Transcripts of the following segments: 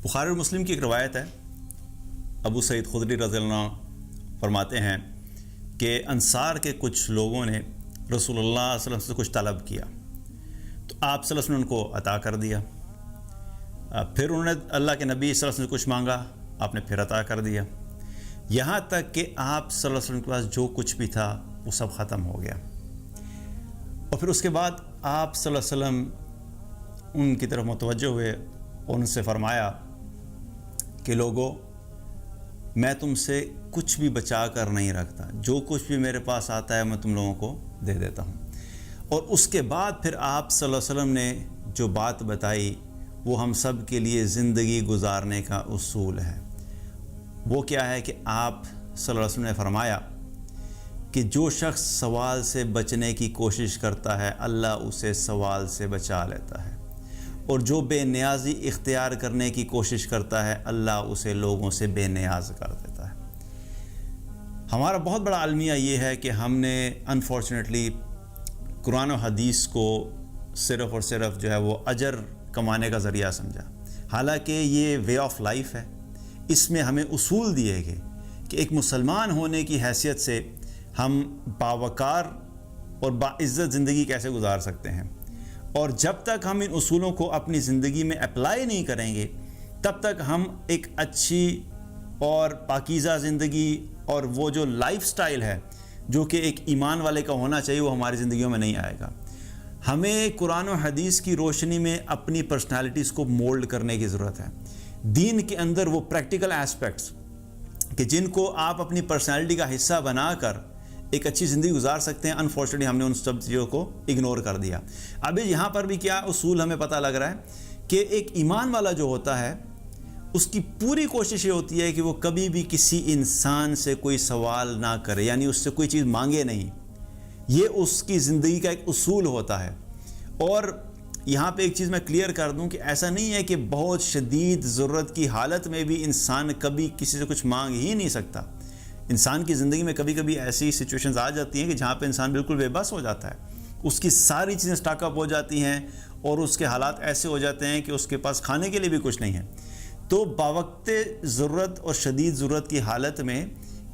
بخاری اور مسلم کی ایک روایت ہے، ابو سعید خدری رضی اللہ عنہ فرماتے ہیں کہ انصار کے کچھ لوگوں نے رسول اللہ صلی اللہ علیہ وسلم سے کچھ طلب کیا تو آپ صلی اللہ علیہ وسلم نے ان کو عطا کر دیا. پھر انہوں نے اللہ کے نبی صلی اللہ علیہ وسلم سے کچھ مانگا، آپ نے پھر عطا کر دیا، یہاں تک کہ آپ صلی اللہ علیہ وسلم کے پاس جو کچھ بھی تھا وہ سب ختم ہو گیا. اور پھر اس کے بعد آپ صلی اللہ علیہ وسلم ان کی طرف متوجہ ہوئے اور ان سے فرمایا کہ لوگو، میں تم سے کچھ بھی بچا کر نہیں رکھتا، جو کچھ بھی میرے پاس آتا ہے میں تم لوگوں کو دے دیتا ہوں. اور اس کے بعد پھر آپ صلی اللہ علیہ وسلم نے جو بات بتائی وہ ہم سب کے لیے زندگی گزارنے کا اصول ہے. وہ کیا ہے کہ آپ صلی اللہ علیہ وسلم نے فرمایا کہ جو شخص سوال سے بچنے کی کوشش کرتا ہے اللہ اسے سوال سے بچا لیتا ہے، اور جو بے نیازی اختیار کرنے کی کوشش کرتا ہے اللہ اسے لوگوں سے بے نیاز کر دیتا ہے. ہمارا بہت بڑا المیہ یہ ہے کہ ہم نے انفارچونیٹلی قرآن و حدیث کو صرف اور صرف جو ہے وہ اجر کمانے کا ذریعہ سمجھا، حالانکہ یہ وے آف لائف ہے. اس میں ہمیں اصول دیے گئے کہ ایک مسلمان ہونے کی حیثیت سے ہم باوقار اور باعزت زندگی کیسے گزار سکتے ہیں، اور جب تک ہم ان اصولوں کو اپنی زندگی میں اپلائی نہیں کریں گے تب تک ہم ایک اچھی اور پاکیزہ زندگی اور وہ جو لائف سٹائل ہے جو کہ ایک ایمان والے کا ہونا چاہیے وہ ہماری زندگیوں میں نہیں آئے گا. ہمیں قرآن و حدیث کی روشنی میں اپنی پرسنالٹیز کو مولڈ کرنے کی ضرورت ہے. دین کے اندر وہ پریکٹیکل ایسپیکٹس کہ جن کو آپ اپنی پرسنالٹی کا حصہ بنا کر ایک اچھی زندگی گزار سکتے ہیں، انفارچونیٹلی ہم نے ان سب چیزوں کو اگنور کر دیا. ابھی یہاں پر بھی کیا اصول ہمیں پتہ لگ رہا ہے کہ ایک ایمان والا جو ہوتا ہے اس کی پوری کوشش یہ ہوتی ہے کہ وہ کبھی بھی کسی انسان سے کوئی سوال نہ کرے، یعنی اس سے کوئی چیز مانگے نہیں. یہ اس کی زندگی کا ایک اصول ہوتا ہے. اور یہاں پہ ایک چیز میں کلیئر کر دوں کہ ایسا نہیں ہے کہ بہت شدید ضرورت کی حالت میں بھی انسان کبھی کسی سے کچھ مانگ ہی نہیں سکتا. انسان کی زندگی میں کبھی کبھی ایسی سچویشنز آ جاتی ہیں کہ جہاں پہ انسان بالکل بے بس ہو جاتا ہے، اس کی ساری چیزیں سٹاک اپ ہو جاتی ہیں اور اس کے حالات ایسے ہو جاتے ہیں کہ اس کے پاس کھانے کے لیے بھی کچھ نہیں ہے. تو باوقت ضرورت اور شدید ضرورت کی حالت میں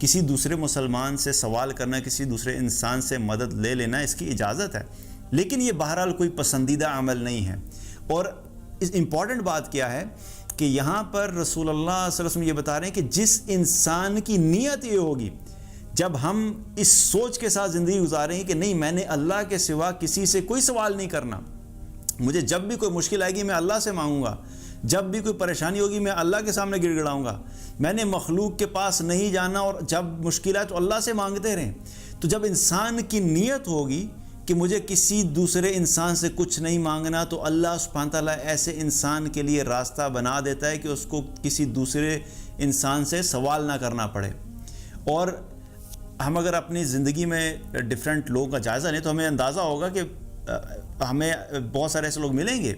کسی دوسرے مسلمان سے سوال کرنا، کسی دوسرے انسان سے مدد لے لینا، اس کی اجازت ہے، لیکن یہ بہرحال کوئی پسندیدہ عمل نہیں ہے. اور اس امپورٹنٹ بات کیا ہے کہ یہاں پر رسول اللہ صلی اللہ علیہ وسلم یہ بتا رہے ہیں کہ جس انسان کی نیت یہ ہوگی، جب ہم اس سوچ کے ساتھ زندگی گزاریں گے کہ نہیں میں نے اللہ کے سوا کسی سے کوئی سوال نہیں کرنا، مجھے جب بھی کوئی مشکل آئے گی میں اللہ سے مانگوں گا، جب بھی کوئی پریشانی ہوگی میں اللہ کے سامنے گڑ گڑاؤں گا، میں نے مخلوق کے پاس نہیں جانا، اور جب مشکل آئے تو اللہ سے مانگتے رہیں. تو جب انسان کی نیت ہوگی کہ مجھے کسی دوسرے انسان سے کچھ نہیں مانگنا تو اللہ سبحانہ تعالیٰ ایسے انسان کے لیے راستہ بنا دیتا ہے کہ اس کو کسی دوسرے انسان سے سوال نہ کرنا پڑے. اور ہم اگر اپنی زندگی میں ڈیفرنٹ لوگوں کا جائزہ لیں تو ہمیں اندازہ ہوگا کہ ہمیں بہت سارے ایسے لوگ ملیں گے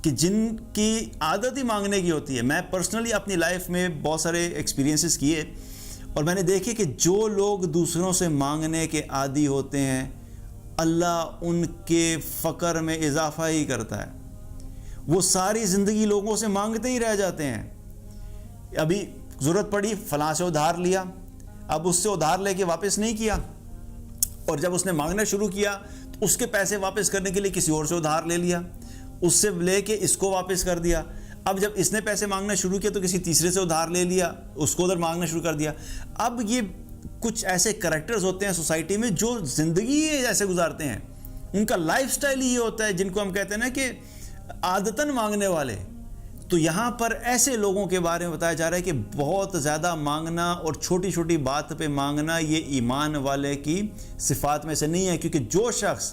کہ جن کی عادت ہی مانگنے کی ہوتی ہے. میں پرسنلی اپنی لائف میں بہت سارے ایکسپیرینسز کیے اور میں نے دیکھے کہ جو لوگ دوسروں سے مانگنے کے عادی ہوتے ہیں اللہ ان کے فقر میں اضافہ ہی کرتا ہے. وہ ساری زندگی لوگوں سے مانگتے ہی رہ جاتے ہیں. ابھی ضرورت پڑی فلاں سے ادھار لیا، اب اس سے ادھار لے کے واپس نہیں کیا، اور جب اس نے مانگنا شروع کیا تو اس کے پیسے واپس کرنے کے لیے کسی اور سے ادھار لے لیا، اس سے لے کے اس کو واپس کر دیا. اب جب اس نے پیسے مانگنا شروع کیا تو کسی تیسرے سے ادھار لے لیا، اس کو ادھر مانگنا شروع کر دیا. اب یہ کچھ ایسے کریکٹرز ہوتے ہیں سوسائٹی میں جو زندگی ایسے گزارتے ہیں، ان کا لائف سٹائل ہی یہ ہوتا ہے جن کو ہم کہتے ہیں نا کہ عادتاً مانگنے والے. تو یہاں پر ایسے لوگوں کے بارے میں بتایا جا رہا ہے کہ بہت زیادہ مانگنا اور چھوٹی چھوٹی بات پہ مانگنا یہ ایمان والے کی صفات میں سے نہیں ہے. کیونکہ جو شخص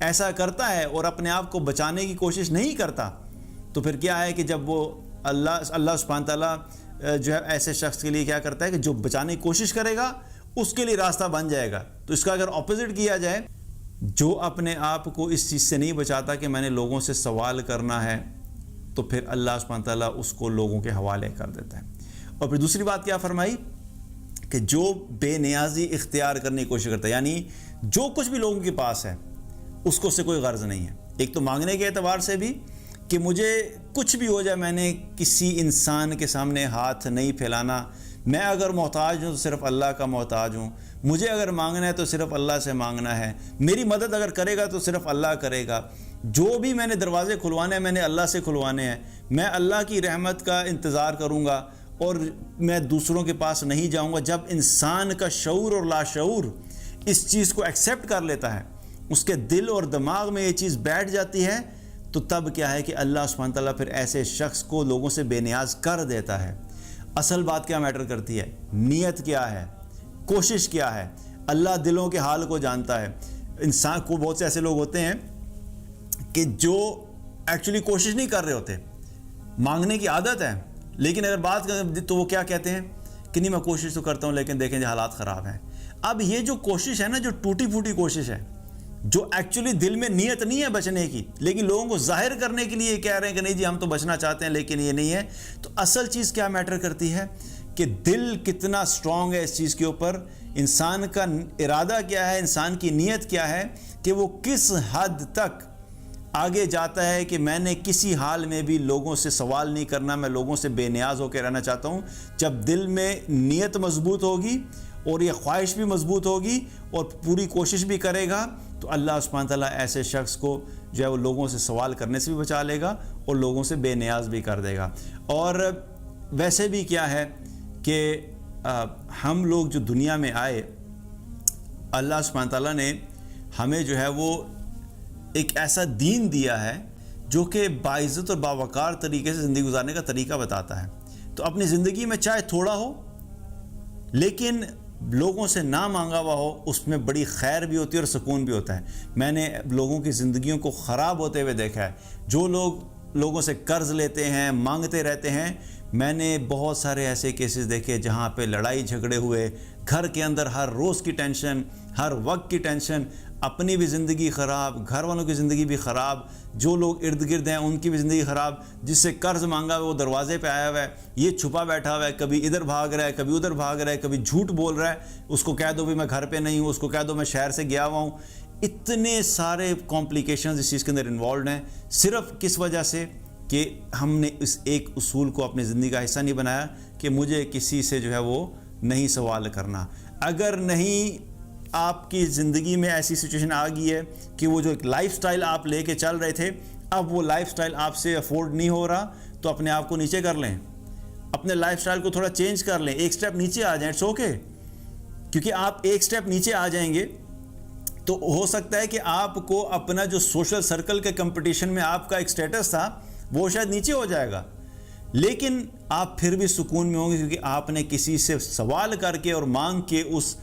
ایسا کرتا ہے اور اپنے آپ کو بچانے کی کوشش نہیں کرتا تو پھر کیا ہے کہ جب وہ اللہ سبحانہ تعالیٰ جو ہے ایسے شخص کے لیے کیا کرتا ہے کہ جو بچانے کی کوشش کرے گا اس کے لیے راستہ بن جائے گا. تو اس کا اگر اپوزٹ کیا جائے، جو اپنے آپ کو اس چیز سے نہیں بچاتا کہ میں نے لوگوں سے سوال کرنا ہے تو پھر اللہ سبحانہ تعالیٰ اس کو لوگوں کے حوالے کر دیتا ہے. اور پھر دوسری بات کیا فرمائی کہ جو بے نیازی اختیار کرنے کی کوشش کرتا ہے، یعنی جو کچھ بھی لوگوں کے پاس ہے اس کو اس سے کوئی غرض نہیں ہے. ایک تو مانگنے کے اعتبار سے بھی کہ مجھے کچھ بھی ہو جائے میں نے کسی انسان کے سامنے ہاتھ نہیں پھیلانا، میں اگر محتاج ہوں تو صرف اللہ کا محتاج ہوں، مجھے اگر مانگنا ہے تو صرف اللہ سے مانگنا ہے، میری مدد اگر کرے گا تو صرف اللہ کرے گا، جو بھی میں نے دروازے کھلوانے ہیں میں نے اللہ سے کھلوانے ہیں، میں اللہ کی رحمت کا انتظار کروں گا اور میں دوسروں کے پاس نہیں جاؤں گا۔ جب انسان کا شعور اور لاشعور اس چیز کو ایکسیپٹ کر لیتا ہے، اس کے دل اور دماغ میں یہ چیز بیٹھ جاتی ہے، تو تب کیا ہے کہ اللہ سبحانہ تعالیٰ پھر ایسے شخص کو لوگوں سے بے نیاز کر دیتا ہے۔ اصل بات کیا میٹر کرتی ہے؟ نیت کیا ہے، کوشش کیا ہے۔ اللہ دلوں کے حال کو جانتا ہے۔ انسان کو بہت سے ایسے لوگ ہوتے ہیں کہ جو ایکچولی کوشش نہیں کر رہے ہوتے، مانگنے کی عادت ہے، لیکن اگر بات کریں تو وہ کیا کہتے ہیں کہ نہیں میں کوشش تو کرتا ہوں لیکن دیکھیں حالات خراب ہیں۔ اب یہ جو کوشش ہے نا، جو ٹوٹی پھوٹی کوشش ہے، جو ایکچولی دل میں نیت نہیں ہے بچنے کی، لیکن لوگوں کو ظاہر کرنے کے لیے کہہ رہے ہیں کہ نہیں جی ہم تو بچنا چاہتے ہیں لیکن یہ نہیں ہے، تو اصل چیز کیا میٹر کرتی ہے کہ دل کتنا سٹرونگ ہے اس چیز کے اوپر، انسان کا ارادہ کیا ہے، انسان کی نیت کیا ہے کہ وہ کس حد تک آگے جاتا ہے کہ میں نے کسی حال میں بھی لوگوں سے سوال نہیں کرنا، میں لوگوں سے بے نیاز ہو کے رہنا چاہتا ہوں۔ جب دل میں نیت مضبوط ہوگی اور یہ خواہش بھی مضبوط ہوگی اور پوری کوشش بھی کرے گا، تو اللہ سبحانہ تعالیٰ ایسے شخص کو جو ہے وہ لوگوں سے سوال کرنے سے بھی بچا لے گا اور لوگوں سے بے نیاز بھی کر دے گا۔ اور ویسے بھی کیا ہے کہ ہم لوگ جو دنیا میں آئے، اللہ سبحانہ تعالیٰ نے ہمیں جو ہے وہ ایک ایسا دین دیا ہے جو کہ باعزت اور باوقار طریقے سے زندگی گزارنے کا طریقہ بتاتا ہے۔ تو اپنی زندگی میں چاہے تھوڑا ہو لیکن لوگوں سے نہ مانگا ہوا ہو، اس میں بڑی خیر بھی ہوتی ہے اور سکون بھی ہوتا ہے۔ میں نے لوگوں کی زندگیوں کو خراب ہوتے ہوئے دیکھا ہے۔ جو لوگ لوگوں سے قرض لیتے ہیں، مانگتے رہتے ہیں، میں نے بہت سارے ایسے کیسز دیکھے جہاں پہ لڑائی جھگڑے ہوئے، گھر کے اندر ہر روز کی ٹینشن، ہر وقت کی ٹینشن، اپنی بھی زندگی خراب، گھر والوں کی زندگی بھی خراب، جو لوگ ارد گرد ہیں ان کی بھی زندگی خراب، جس سے قرض مانگا وہ دروازے پہ آیا ہوا ہے، یہ چھپا بیٹھا ہوا ہے، کبھی ادھر بھاگ رہا ہے، کبھی ادھر بھاگ رہا ہے، کبھی جھوٹ بول رہا ہے، اس کو کہہ دو بھی میں گھر پہ نہیں ہوں، اس کو کہہ دو میں شہر سے گیا ہوا ہوں۔ اتنے سارے کمپلیکیشنز اس چیز کے اندر انوالوڈ ہیں، صرف کس وجہ سے کہ ہم نے اس ایک اصول کو اپنی زندگی کا حصہ نہیں بنایا کہ مجھے کسی سے جو ہے وہ نہیں سوال کرنا۔ اگر نہیں آپ کی زندگی میں ایسی سچویشن آ گئی ہے کہ وہ جو ایک لائف سٹائل آپ لے کے چل رہے تھے، اب وہ لائف سٹائل آپ سے افورڈ نہیں ہو رہا، تو اپنے آپ کو نیچے کر لیں، اپنے لائف سٹائل کو تھوڑا چینج کر لیں، ایک سٹیپ نیچے آ جائیں، اٹس اوکے۔ کیونکہ آپ ایک سٹیپ نیچے آ جائیں گے تو ہو سکتا ہے کہ آپ کو اپنا جو سوشل سرکل کے کمپٹیشن میں آپ کا ایک سٹیٹس تھا وہ شاید نیچے ہو جائے گا، لیکن آپ پھر بھی سکون میں ہوں گے کیونکہ آپ نے کسی سے سوال کر کے اور مانگ کے اس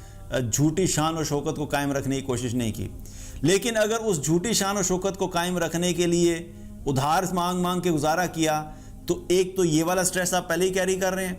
جھوٹی شان و شوکت کو قائم رکھنے کی کوشش نہیں کی۔ لیکن اگر اس جھوٹی شان و شوکت کو قائم رکھنے کے لیے ادھار مانگ کے گزارا کیا، تو ایک تو یہ والا سٹریس آپ پہلے ہی کیری کر رہے ہیں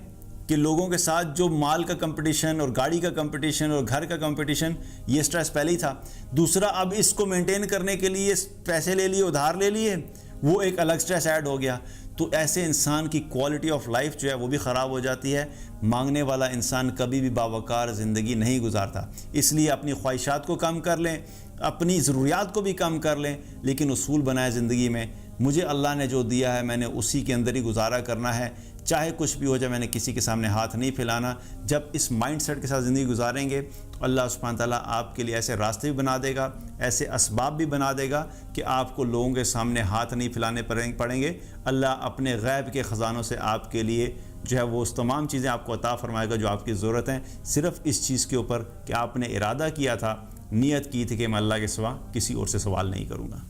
کہ لوگوں کے ساتھ جو مال کا کمپٹیشن اور گاڑی کا کمپٹیشن اور گھر کا کمپٹیشن، یہ سٹریس پہلے ہی تھا۔ دوسرا، اب اس کو مینٹین کرنے کے لیے پیسے لے لیے، ادھار لے لیے، وہ ایک الگ سٹریس ایڈ ہو گیا۔ تو ایسے انسان کی کوالٹی آف لائف جو ہے وہ بھی خراب ہو جاتی ہے۔ مانگنے والا انسان کبھی بھی باوقار زندگی نہیں گزارتا۔ اس لیے اپنی خواہشات کو کم کر لیں، اپنی ضروریات کو بھی کم کر لیں، لیکن اصول بنائے زندگی میں، مجھے اللہ نے جو دیا ہے میں نے اسی کے اندر ہی گزارا کرنا ہے، چاہے کچھ بھی ہو جائے، میں نے کسی کے سامنے ہاتھ نہیں پھیلانا۔ جب اس مائنڈ سیٹ کے ساتھ زندگی گزاریں گے تو اللہ سبحانہ تعالیٰ آپ کے لیے ایسے راستے بھی بنا دے گا، ایسے اسباب بھی بنا دے گا کہ آپ کو لوگوں کے سامنے ہاتھ نہیں پھیلانے پڑیں گے۔ اللہ اپنے غیب کے خزانوں سے آپ کے لیے جو ہے وہ اس تمام چیزیں آپ کو عطا فرمائے گا جو آپ کی ضرورت ہیں، صرف اس چیز کے اوپر کہ آپ نے ارادہ کیا تھا، نیت کی تھی کہ میں اللہ کے سوا کسی اور سے سوال نہیں کروں گا۔